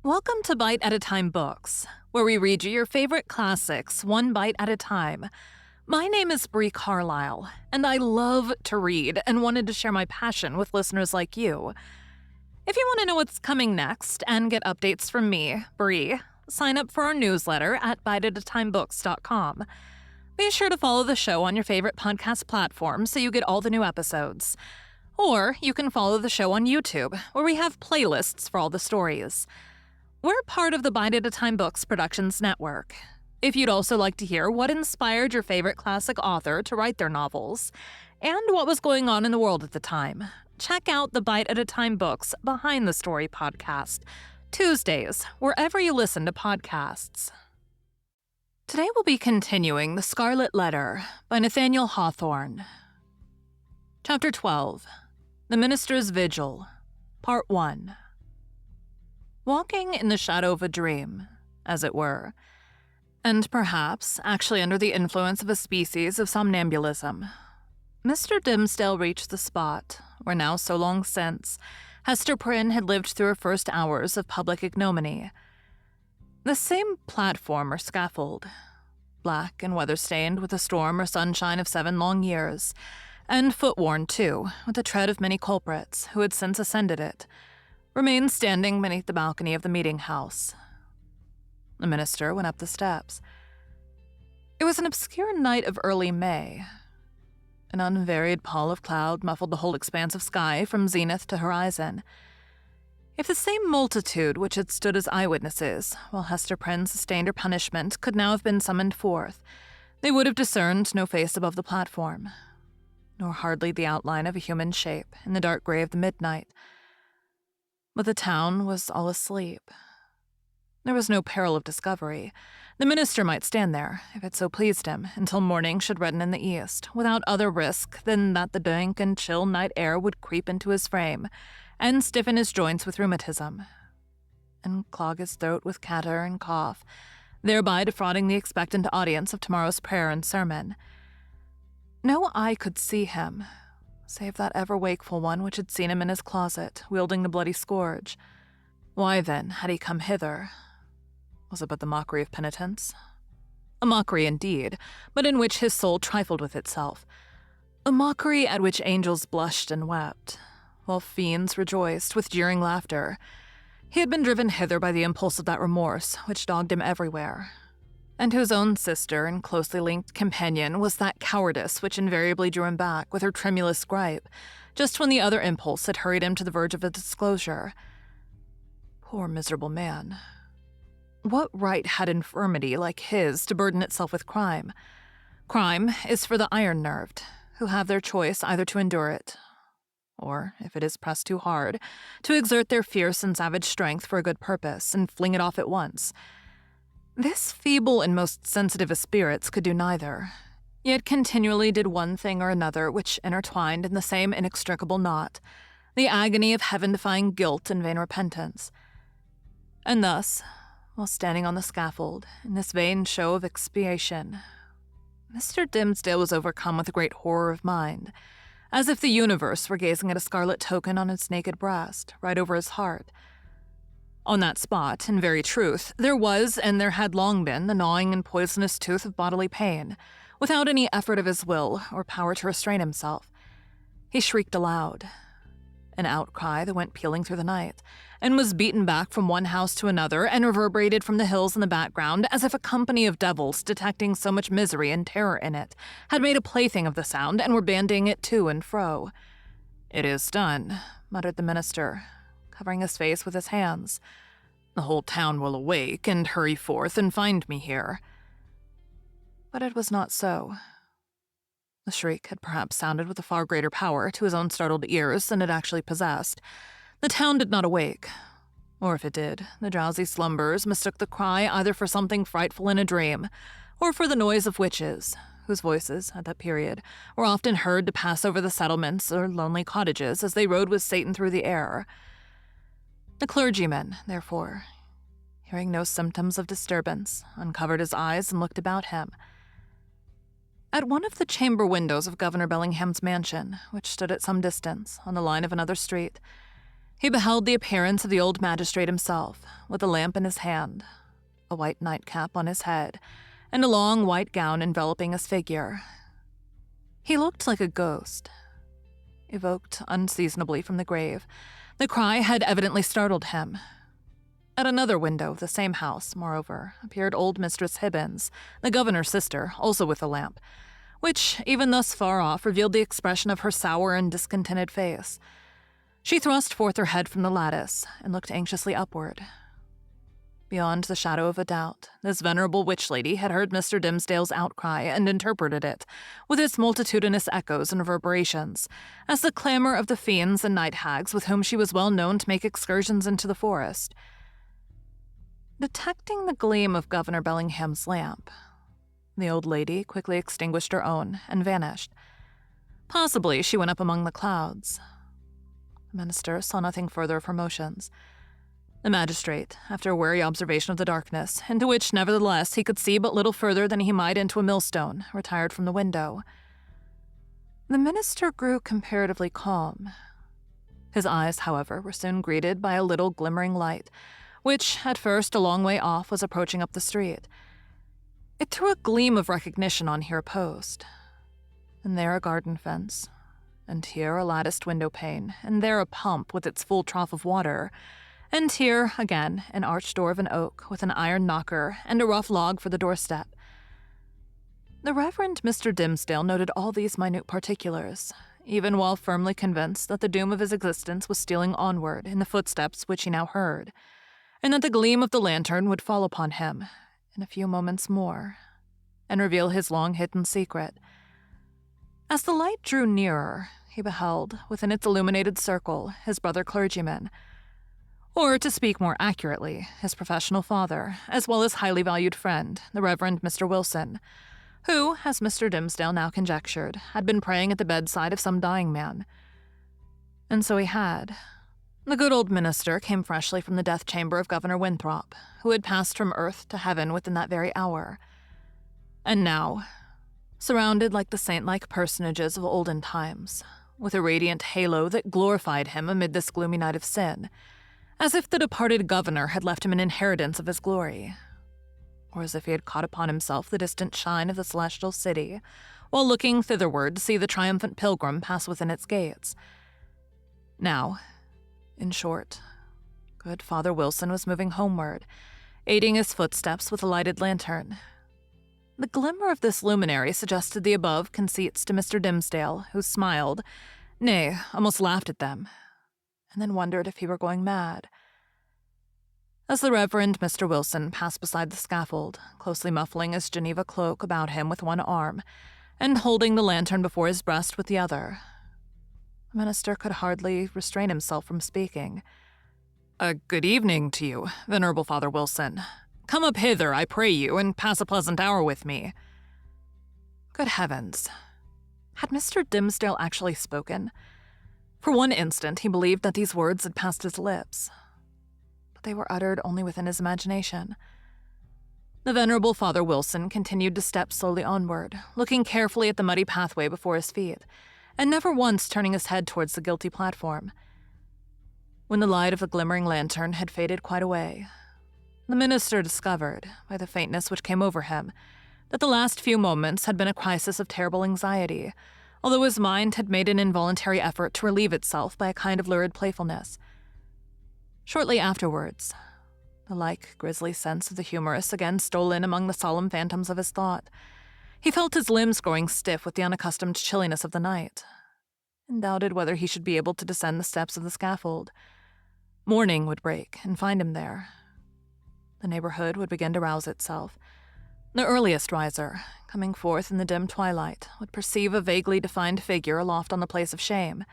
Welcome to Bite at a Time Books, where we read you your favorite classics one bite at a time. My name is Bree Carlile, and I love to read and wanted to share my passion with listeners like you. If you want to know what's coming next and get updates from me, Bree, sign up for our newsletter at biteatatimebooks.com. Be sure to follow the show on your favorite podcast platform so you get all the new episodes. Or you can follow the show on YouTube, where we have playlists for all the stories. We're part of the Bite at a Time Books Productions Network. If you'd also like to hear what inspired your favorite classic author to write their novels, and what was going on in the world at the time, check out the Bite at a Time Books Behind the Story podcast, Tuesdays, wherever you listen to podcasts. Today we'll be continuing The Scarlet Letter by Nathaniel Hawthorne. Chapter 12, The Minister's Vigil, Part 1. Walking in the shadow of a dream, as it were, and perhaps actually under the influence of a species of somnambulism, Mr. Dimmesdale reached the spot where now so long since Hester Prynne had lived through her first hours of public ignominy. The same platform or scaffold, black and weather-stained with the storm or sunshine of 7 long years, and foot-worn, too, with the tread of many culprits who had since ascended it, remained standing beneath the balcony of the meeting house. The minister went up the steps. It was an obscure night of early May. An unvaried pall of cloud muffled the whole expanse of sky from zenith to horizon. If the same multitude which had stood as eyewitnesses while Hester Prynne sustained her punishment could now have been summoned forth, they would have discerned no face above the platform, nor hardly the outline of a human shape in the dark gray of the midnight. But the town was all asleep. There was no peril of discovery. The minister might stand there, if it so pleased him, until morning should redden in the east, without other risk than that the dank and chill night air would creep into his frame, and stiffen his joints with rheumatism, and clog his throat with catarrh and cough, thereby defrauding the expectant audience of tomorrow's prayer and sermon. No eye could see him, save that ever-wakeful one which had seen him in his closet, wielding the bloody scourge. Why, then, had he come hither? Was it but the mockery of penitence? A mockery indeed, but in which his soul trifled with itself. A mockery at which angels blushed and wept, while fiends rejoiced with jeering laughter. He had been driven hither by the impulse of that remorse which dogged him everywhere, and whose own sister and closely linked companion was that cowardice which invariably drew him back with her tremulous gripe, just when the other impulse had hurried him to the verge of a disclosure. Poor miserable man. What right had infirmity like his to burden itself with crime? Crime is for the iron-nerved, who have their choice either to endure it, or, if it is pressed too hard, to exert their fierce and savage strength for a good purpose and fling it off at once. This feeble and most sensitive of spirits could do neither, yet continually did one thing or another which intertwined in the same inextricable knot, the agony of heaven-defying guilt and vain repentance. And thus, while standing on the scaffold, in this vain show of expiation, Mr. Dimmesdale was overcome with a great horror of mind, as if the universe were gazing at a scarlet token on its naked breast, right over his heart. On that spot, in very truth, there was and there had long been the gnawing and poisonous tooth of bodily pain, without any effort of his will or power to restrain himself. He shrieked aloud, an outcry that went pealing through the night, and was beaten back from one house to another and reverberated from the hills in the background as if a company of devils, detecting so much misery and terror in it, had made a plaything of the sound and were bandying it to and fro. "It is done," muttered the minister, covering his face with his hands. "The whole town will awake and hurry forth and find me here." But it was not so. The shriek had perhaps sounded with a far greater power to his own startled ears than it actually possessed. The town did not awake, or if it did, the drowsy slumbers mistook the cry either for something frightful in a dream, or for the noise of witches, whose voices, at that period, were often heard to pass over the settlements or lonely cottages as they rode with Satan through the air. The clergyman, therefore, hearing no symptoms of disturbance, uncovered his eyes and looked about him. At one of the chamber windows of Governor Bellingham's mansion, which stood at some distance, on the line of another street, He beheld the appearance of the old magistrate himself, with a lamp in his hand, a white nightcap on his head, and a long white gown enveloping his figure. He looked like a ghost, evoked unseasonably from the grave. The cry had evidently startled him. At another window of the same house, moreover, appeared old Mistress Hibbins, the governor's sister, also with a lamp, which, even thus far off, revealed the expression of her sour and discontented face. She thrust forth her head from the lattice and looked anxiously upward. Beyond the shadow of a doubt, this venerable witch lady had heard Mr. Dimsdale's outcry and interpreted it, with its multitudinous echoes and reverberations, as the clamor of the fiends and night hags with whom she was well known to make excursions into the forest. Detecting the gleam of Governor Bellingham's lamp, the old lady quickly extinguished her own and vanished. Possibly she went up among the clouds. The minister saw nothing further of her motions. The magistrate, after a wary observation of the darkness, into which nevertheless he could see but little further than he might into a millstone, retired from the window. The minister grew comparatively calm. His eyes, however, were soon greeted by a little glimmering light, which, at first a long way off, was approaching up the street. It threw a gleam of recognition on here a post, and there a garden fence, and here a latticed window pane, and there a pump with its full trough of water, and here, again, an arched door of an oak with an iron knocker and a rough log for the doorstep. The Reverend Mr. Dimsdale noted all these minute particulars, even while firmly convinced that the doom of his existence was stealing onward in the footsteps which he now heard, and that the gleam of the lantern would fall upon him in a few moments more and reveal his long-hidden secret. As the light drew nearer, he beheld, within its illuminated circle, his brother clergyman, or, to speak more accurately, his professional father, as well as highly valued friend, the Reverend Mr. Wilson, who, as Mr. Dimsdale now conjectured, had been praying at the bedside of some dying man. And so he had. The good old minister came freshly from the death chamber of Governor Winthrop, who had passed from earth to heaven within that very hour. And now, surrounded like the saint-like personages of olden times, with a radiant halo that glorified him amid this gloomy night of sin, as if the departed governor had left him an inheritance of his glory, or as if he had caught upon himself the distant shine of the celestial city, while looking thitherward to see the triumphant pilgrim pass within its gates. Now, in short, good Father Wilson was moving homeward, aiding his footsteps with a lighted lantern. The glimmer of this luminary suggested the above conceits to Mr. Dimsdale, who smiled, nay, almost laughed at them, and then wondered if he were going mad. As the Reverend Mr. Wilson passed beside the scaffold, closely muffling his Geneva cloak about him with one arm, and holding the lantern before his breast with the other, the minister could hardly restrain himself from speaking. Good evening to you, Venerable Father Wilson. Come up hither, I pray you, and pass a pleasant hour with me. Good heavens! Had Mr. Dimsdale actually spoken? For one instant he believed that these words had passed his lips, but they were uttered only within his imagination. The Venerable Father Wilson continued to step slowly onward, looking carefully at the muddy pathway before his feet, and never once turning his head towards the guilty platform. When the light of the glimmering lantern had faded quite away, the minister discovered, by the faintness which came over him, that the last few moments had been a crisis of terrible anxiety, although his mind had made an involuntary effort to relieve itself by a kind of lurid playfulness. Shortly afterwards, the like grisly sense of the humorous again stole in among the solemn phantoms of his thought. He felt his limbs growing stiff with the unaccustomed chilliness of the night, and doubted whether he should be able to descend the steps of the scaffold. Morning would break and find him there. The neighborhood would begin to rouse itself. The earliest riser, coming forth in the dim twilight, would perceive a vaguely defined figure aloft on the place of shame,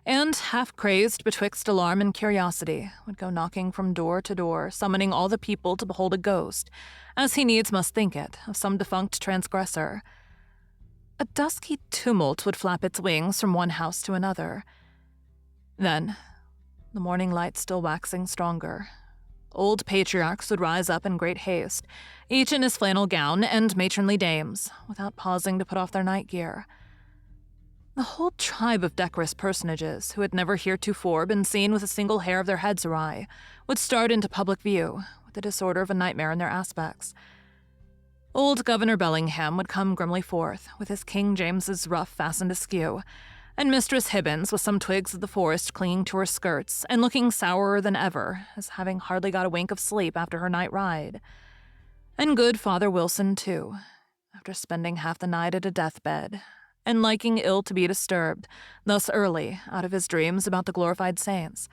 and, half-crazed betwixt alarm and curiosity, would go knocking from door to door, summoning all the people to behold a ghost, as he needs must think it, of some defunct transgressor. A dusky tumult would flap its wings from one house to another. Then, the morning light still waxing stronger, old patriarchs would rise up in great haste, each in his flannel gown, and matronly dames, without pausing to put off their night gear. The whole tribe of decorous personages, who had never heretofore been seen with a single hair of their heads awry, would start into public view, with the disorder of a nightmare in their aspects. Old Governor Bellingham would come grimly forth, with his King James's ruff fastened askew, and Mistress Hibbins with some twigs of the forest clinging to her skirts, and looking sourer than ever, as having hardly got a wink of sleep after her night ride. And good Father Wilson, too, after spending half the night at a deathbed, and liking ill to be disturbed, thus early, out of his dreams about the glorified saints.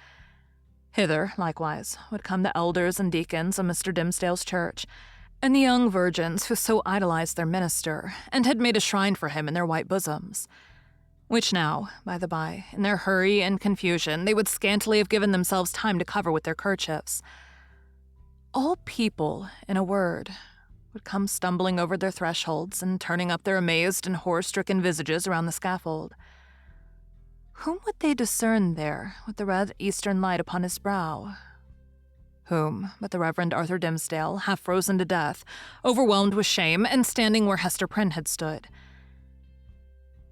Hither, likewise, would come the elders and deacons of Mr. Dimsdale's church, and the young virgins who so idolized their minister, and had made a shrine for him in their white bosoms, which now, by the by, in their hurry and confusion, they would scantily have given themselves time to cover with their kerchiefs. All people, in a word, would come stumbling over their thresholds and turning up their amazed and horror-stricken visages around the scaffold. Whom would they discern there, with the red eastern light upon his brow? Whom but the Reverend Arthur Dimsdale, half frozen to death, overwhelmed with shame, and standing where Hester Prynne had stood.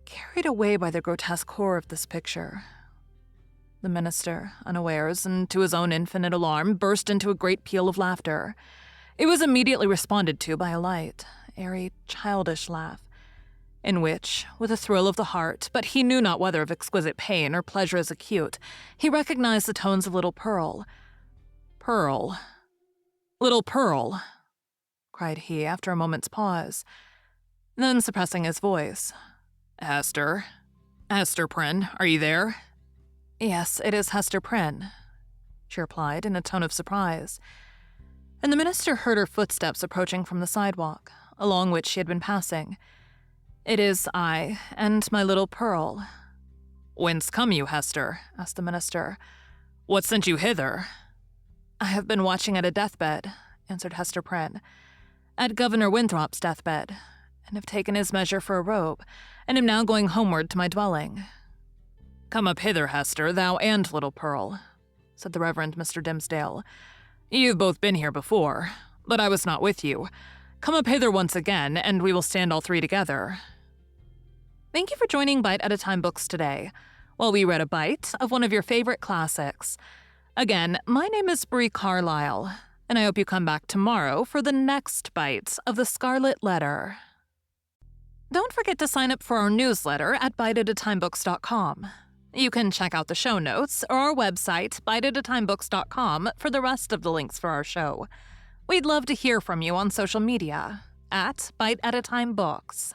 Carried away by the grotesque horror of this picture, the minister, unawares, and to his own infinite alarm, burst into a great peal of laughter. It was immediately responded to by a light, airy, childish laugh, in which, with a thrill of the heart, but he knew not whether of exquisite pain or pleasure as acute, he recognized the tones of little Pearl. "Pearl, little Pearl," cried he after a moment's pause. Then, suppressing his voice, Hester Prynne, are you there?" "Yes, it is Hester Prynne," she replied in a tone of surprise. And the minister heard her footsteps approaching from the sidewalk, along which she had been passing. "It is I, and my little Pearl." "Whence come you, Hester?" asked the minister. "What sent you hither?" "I have been watching at a deathbed," answered Hester Prynne, "at Governor Winthrop's deathbed, and have taken his measure for a robe, and am now going homeward to my dwelling." "Come up hither, Hester, thou and little Pearl," said the Reverend Mr. Dimsdale. "You've both been here before, but I was not with you. Come up hither once again, and we will stand all three together." Thank you for joining Bite at a Time Books today, while we read a bite of one of your favorite classics. Again, my name is Bree Carlile, and I hope you come back tomorrow for the next bite of the Scarlet Letter. Don't forget to sign up for our newsletter at biteatatimebooks.com. You can check out the show notes or our website, biteatatimebooks.com, for the rest of the links for our show. We'd love to hear from you on social media at Bite at a Time Books.